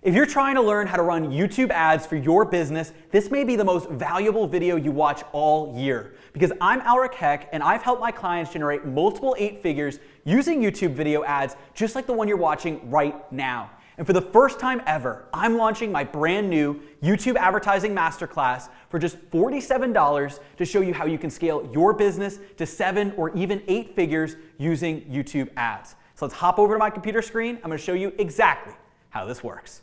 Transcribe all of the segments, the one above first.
If you're trying to learn how to run YouTube ads for your business, this may be the most valuable video you watch all year. Because I'm Aleric and I've helped my clients generate multiple 8 figures using YouTube video ads just like the one you're watching right now. And for the first time ever, I'm launching my brand new YouTube Advertising Masterclass for just $47 to show you how you can scale your business to 7 or even 8 figures using YouTube ads. So let's hop over to my computer screen. I'm going to show you exactly how this works.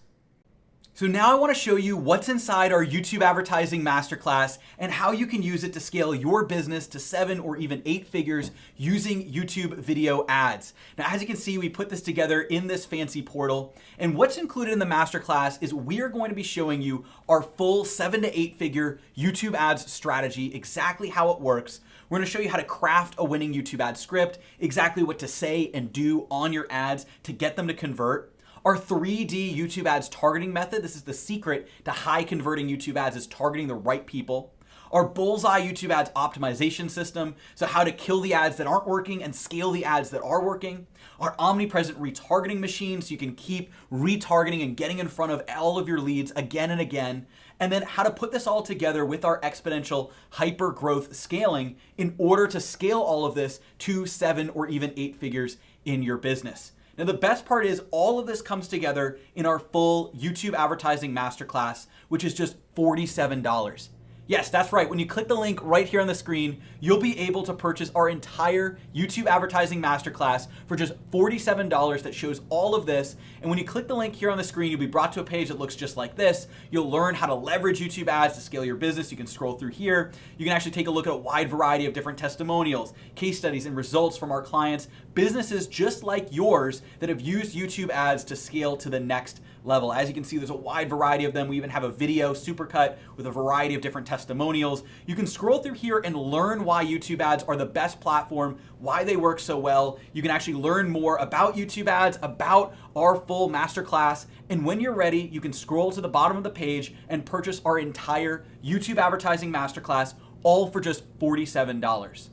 So now I want to show you what's inside our YouTube Advertising Masterclass and how you can use it to scale your business to 7 or even 8 figures using YouTube video ads. Now, as you can see, we put this together in this fancy portal. And what's included in the Masterclass is we are going to be showing you our full 7 to 8 figure YouTube ads strategy, exactly how it works. We're going to show you how to craft a winning YouTube ad script, exactly what to say and do on your ads to get them to convert. Our 3D YouTube ads targeting method, this is the secret to high converting YouTube ads, is targeting the right people. Our bullseye YouTube ads optimization system, so how to kill the ads that aren't working and scale the ads that are working. Our omnipresent retargeting machine, so you can keep retargeting and getting in front of all of your leads again and again. And then how to put this all together with our exponential hyper growth scaling in order to scale all of this to 7 or even 8 figures in your business. Now, the best part is all of this comes together in our full YouTube Advertising Masterclass, which is just $47. Yes, that's right. When you click the link right here on the screen, you'll be able to purchase our entire YouTube Advertising Masterclass for just $47 that shows all of this. And when you click the link here on the screen, you'll be brought to a page that looks just like this. You'll learn how to leverage YouTube ads to scale your business. You can scroll through here. You can actually take a look at a wide variety of different testimonials, case studies, and results from our clients, businesses just like yours that have used YouTube ads to scale to the next level. As you can see, there's a wide variety of them. We even have a video supercut with a variety of different testimonials. You can scroll through here and learn why YouTube ads are the best platform, why they work so well. You can actually learn more about YouTube ads, about our full masterclass. And when you're ready, you can scroll to the bottom of the page and purchase our entire YouTube Advertising Masterclass, all for just $47.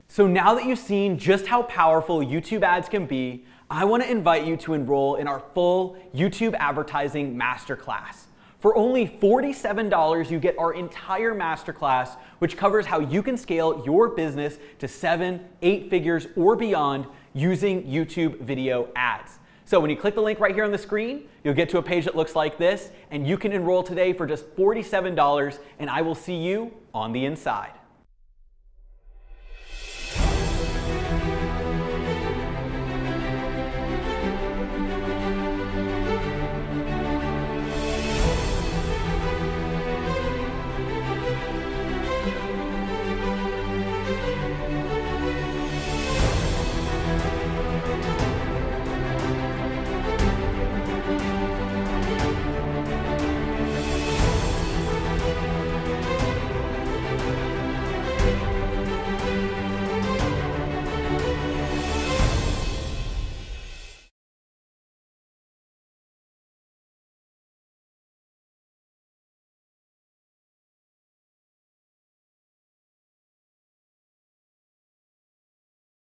So now that you've seen just how powerful YouTube ads can be, I want to invite you to enroll in our full YouTube Advertising Masterclass. For only $47, you get our entire masterclass, which covers how you can scale your business to 7, 8 figures or beyond using YouTube video ads. So when you click the link right here on the screen, you'll get to a page that looks like this, and you can enroll today for just $47, and I will see you on the inside.